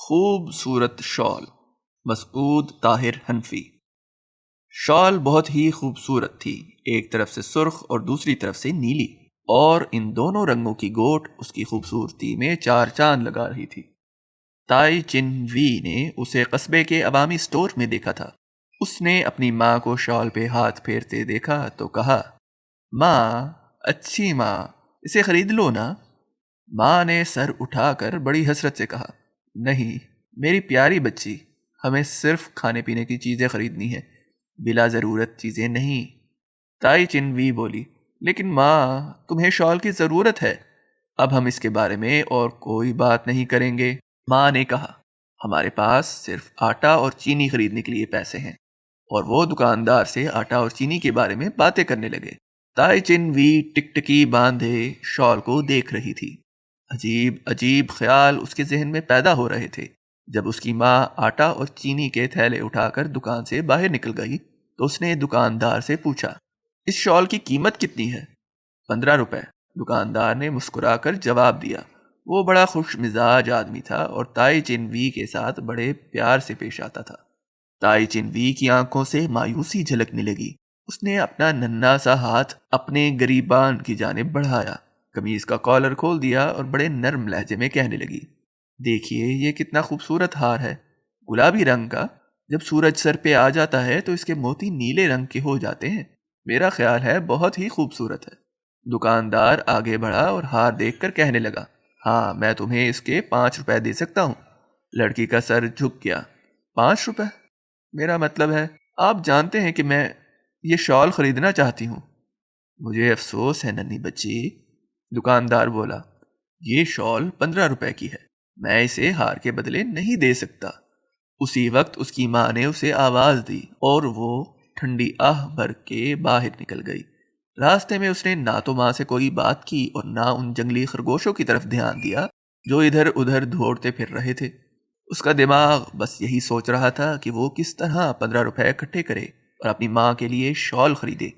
خوبصورت شال، مسعود طاہر حنفی۔ شال بہت ہی خوبصورت تھی، ایک طرف سے سرخ اور دوسری طرف سے نیلی، اور ان دونوں رنگوں کی گوٹ اس کی خوبصورتی میں چار چاند لگا رہی تھی۔ تائی چن وی نے اسے قصبے کے عوامی سٹور میں دیکھا تھا۔ اس نے اپنی ماں کو شال پہ ہاتھ پھیرتے دیکھا تو کہا، ماں، اچھی ماں، اسے خرید لو نا۔ ماں نے سر اٹھا کر بڑی حسرت سے کہا، نہیں میری پیاری بچی، ہمیں صرف کھانے پینے کی چیزیں خریدنی ہیں، بلا ضرورت چیزیں نہیں۔ تائی چن وی بولی، لیکن ماں تمہیں شال کی ضرورت ہے، اب ہم اس کے بارے میں اور کوئی بات نہیں کریں گے۔ ماں نے کہا، ہمارے پاس صرف آٹا اور چینی خریدنے کے لیے پیسے ہیں، اور وہ دکاندار سے آٹا اور چینی کے بارے میں باتیں کرنے لگے۔ تائی چن وی ٹکٹکی باندھے شال کو دیکھ رہی تھی۔ عجیب عجیب خیال اس کے ذہن میں پیدا ہو رہے تھے۔ جب اس کی ماں آٹا اور چینی کے تھیلے اٹھا کر دکان سے باہر نکل گئی تو اس نے دکاندار سے پوچھا، اس شال کی قیمت کتنی ہے؟ 15 روپے، دکاندار نے مسکرا کر جواب دیا۔ وہ بڑا خوش مزاج آدمی تھا اور تائی چن وی کے ساتھ بڑے پیار سے پیش آتا تھا۔ تائی چن وی کی آنکھوں سے مایوسی جھلکنے لگی۔ اس نے اپنا ننھا سا ہاتھ اپنے گریبان کی جانب بڑھایا، قمیض کا کالر کھول دیا اور بڑے نرم لہجے میں کہنے لگی، دیکھیے یہ کتنا خوبصورت ہار ہے، گلابی رنگ کا، جب سورج سر پہ آ جاتا ہے تو اس کے موتی نیلے رنگ کے ہو جاتے ہیں، میرا خیال ہے بہت ہی خوبصورت ہے۔ دکاندار آگے بڑھا اور ہار دیکھ کر کہنے لگا، ہاں میں تمہیں اس کے 5 روپے دے سکتا ہوں۔ لڑکی کا سر جھک گیا۔ 5 روپے؟ میرا مطلب ہے، آپ جانتے ہیں کہ میں یہ شال خریدنا چاہتی ہوں۔ مجھے افسوس ہے ننھی بچی، دکاندار بولا، یہ شال 15 روپے کی ہے، میں اسے ہار کے بدلے نہیں دے سکتا۔ اسی وقت اس کی ماں نے اسے آواز دی اور وہ ٹھنڈی آہ بھر کے باہر نکل گئی۔ راستے میں اس نے نہ تو ماں سے کوئی بات کی اور نہ ان جنگلی خرگوشوں کی طرف دھیان دیا جو ادھر ادھر دوڑتے پھر رہے تھے۔ اس کا دماغ بس یہی سوچ رہا تھا کہ وہ کس طرح 15 روپے اکٹھے کرے اور اپنی ماں کے لیے شال خریدے۔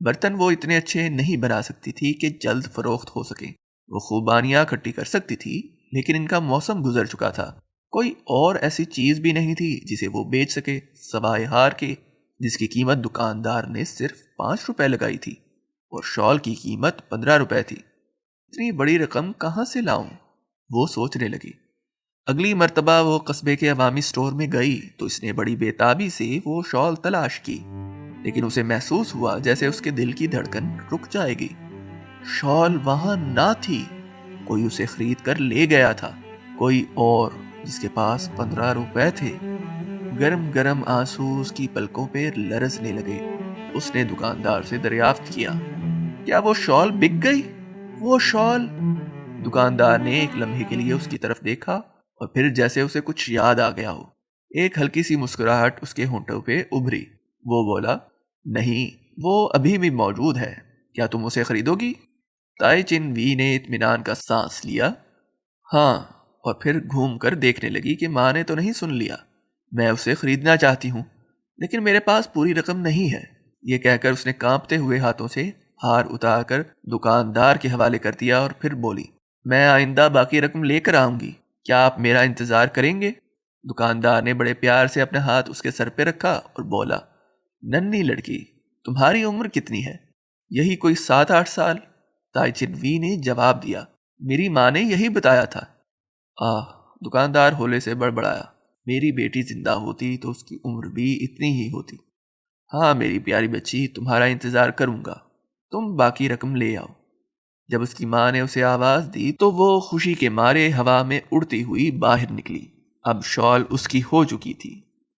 برتن وہ اتنے اچھے نہیں بنا سکتی تھی کہ جلد فروخت ہو سکیں، وہ خوبانیاں اکٹھی کر سکتی تھی لیکن ان کا موسم گزر چکا تھا۔ کوئی اور ایسی چیز بھی نہیں تھی جسے وہ بیچ سکے سوائے ہار کے، جس کی قیمت دکاندار نے صرف 5 روپے لگائی تھی اور شال کی قیمت 15 روپے تھی۔ اتنی بڑی رقم کہاں سے لاؤں؟ وہ سوچنے لگی۔ اگلی مرتبہ وہ قصبے کے عوامی سٹور میں گئی تو اس نے بڑی بےتابی سے وہ شال تلاش کی، لیکن اسے محسوس ہوا جیسے اس کے دل کی دھڑکن رک جائے گی۔ شال وہاں نہ تھی، کوئی اسے خرید کر لے گیا تھا، کوئی اور جس کے پاس 15 روپے تھے۔ گرم گرم آنسو اس کی پلکوں پہ لرزنے لگے۔ اس نے دکاندار سے دریافت کیا، کیا وہ شال بک گئی؟ وہ شال؟ دکاندار نے ایک لمحے کے لیے اس کی طرف دیکھا اور پھر جیسے اسے کچھ یاد آ گیا ہو، ایک ہلکی سی مسکراہٹ اس کے ہونٹوں پہ ابھری۔ وہ بولا، نہیں وہ ابھی بھی موجود ہے، کیا تم اسے خریدو گی؟ تائی چن وی نے اطمینان کا سانس لیا، ہاں، اور پھر گھوم کر دیکھنے لگی کہ ماں نے تو نہیں سن لیا۔ میں اسے خریدنا چاہتی ہوں لیکن میرے پاس پوری رقم نہیں ہے، یہ کہہ کر اس نے کانپتے ہوئے ہاتھوں سے ہار اتار کر دکاندار کے حوالے کر دیا اور پھر بولی، میں آئندہ باقی رقم لے کر آؤں گی، کیا آپ میرا انتظار کریں گے؟ دکاندار نے بڑے پیار سے اپنا ہاتھ اس کے سر پہ رکھا اور بولا، ننھی لڑکی، تمہاری عمر کتنی ہے؟ یہی کوئی 7-8 سال، تائی چن وی نے جواب دیا، میری ماں نے یہی بتایا تھا۔ دکاندار ہولے سے بڑبڑایا، میری بیٹی زندہ ہوتی تو اس کی عمر بھی اتنی ہی ہوتی۔ ہاں میری پیاری بچی، تمہارا انتظار کروں گا، تم باقی رقم لے آؤ۔ جب اس کی ماں نے اسے آواز دی تو وہ خوشی کے مارے ہوا میں اڑتی ہوئی باہر نکلی۔ اب شال اس کی ہو چکی تھی،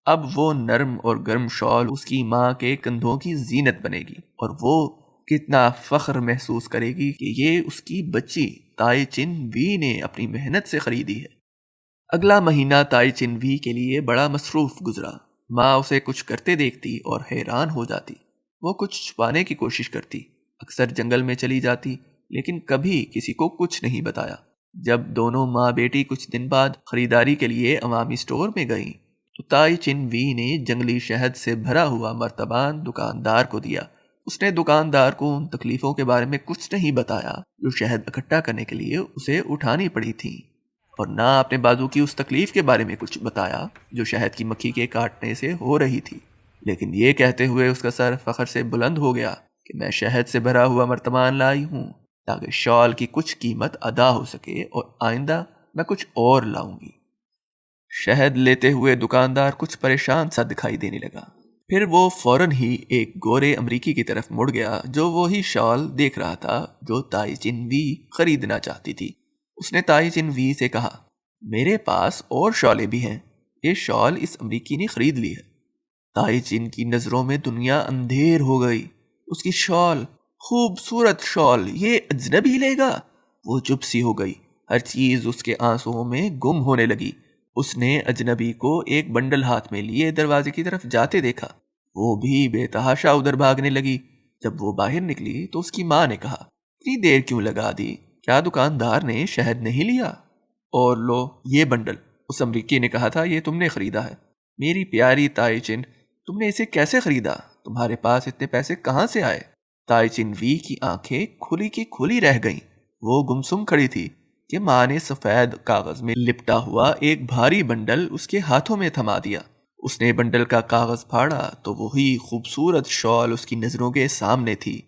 اب وہ نرم اور گرم شال اس کی ماں کے کندھوں کی زینت بنے گی اور وہ کتنا فخر محسوس کرے گی کہ یہ اس کی بچی تائی چن وی نے اپنی محنت سے خریدی ہے۔ اگلا مہینہ تائی چن وی کے لیے بڑا مصروف گزرا۔ ماں اسے کچھ کرتے دیکھتی اور حیران ہو جاتی۔ وہ کچھ چھپانے کی کوشش کرتی، اکثر جنگل میں چلی جاتی لیکن کبھی کسی کو کچھ نہیں بتایا۔ جب دونوں ماں بیٹی کچھ دن بعد خریداری کے لیے عوامی سٹور میں گئیں تو تائی چن وی نے جنگلی شہد سے بھرا ہوا مرتبان دکاندار کو دیا۔ اس نے دکاندار کو ان تکلیفوں کے بارے میں کچھ نہیں بتایا جو شہد اکٹھا کرنے کے لیے اسے اٹھانی پڑی تھی۔ اور نہ اپنے بازو کی اس تکلیف کے بارے میں کچھ بتایا جو شہد کی مکھی کے کاٹنے سے ہو رہی تھی، لیکن یہ کہتے ہوئے اس کا سر فخر سے بلند ہو گیا کہ میں شہد سے بھرا ہوا مرتبان لائی ہوں تاکہ شال کی کچھ قیمت ادا ہو سکے، اور آئندہ میں کچھ اور لاؤں گی۔ شہد لیتے ہوئے دکاندار کچھ پریشان سا دکھائی دینے لگا، پھر وہ فوراً ہی ایک گورے امریکی کی طرف مڑ گیا جو وہی شال دیکھ رہا تھا جو تائی چن وی خریدنا چاہتی تھی۔ اس نے تائی چن وی سے کہا، میرے پاس اور شالیں بھی ہیں، یہ شال اس امریکی نے خرید لی ہے۔ تائی چن کی نظروں میں دنیا اندھیر ہو گئی۔ اس کی شال، خوبصورت شال، یہ اجنبی لے گا؟ وہ چپ سی ہو گئی، ہر چیز اس کے آنسوؤں میں گم ہونے لگی۔ اس نے اجنبی کو ایک بنڈل ہاتھ میں لیے دروازے کی طرف جاتے دیکھا، وہ بھی بے تحاشا ادھر بھاگنے لگی۔ جب وہ باہر نکلی تو اس کی ماں نے کہا، اتنی دیر کیوں لگا دی؟ کیا دکاندار نے شہد نہیں لیا؟ اور لو یہ بنڈل، اس امریکی نے کہا تھا یہ تم نے خریدا ہے۔ میری پیاری تائی چن، تم نے اسے کیسے خریدا؟ تمہارے پاس اتنے پیسے کہاں سے آئے؟ تائی چن وی کی آنکھیں کھلی کی کھلی رہ گئیں۔ وہ گمسم کھڑی تھی کہ ماں نے سفید کاغذ میں لپٹا ہوا ایک بھاری بنڈل اس کے ہاتھوں میں تھما دیا۔ اس نے بنڈل کا کاغذ پھاڑا تو وہی خوبصورت شال اس کی نظروں کے سامنے تھی۔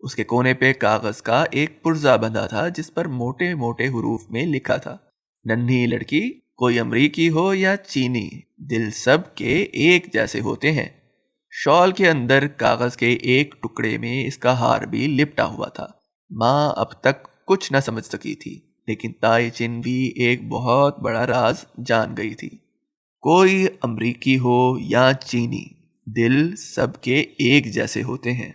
اس کے کونے پہ کاغذ کا ایک پرزہ بندھا تھا جس پر موٹے موٹے حروف میں لکھا تھا، ننھی لڑکی، کوئی امریکی ہو یا چینی، دل سب کے ایک جیسے ہوتے ہیں۔ شال کے اندر کاغذ کے ایک ٹکڑے میں اس کا ہار بھی لپٹا ہوا تھا۔ ماں اب تک کچھ نہ سمجھ سکی تھی، لیکن تائی چن بھی ایک بہت بڑا راز جان گئی تھی۔ کوئی امریکی ہو یا چینی، دل سب کے ایک جیسے ہوتے ہیں۔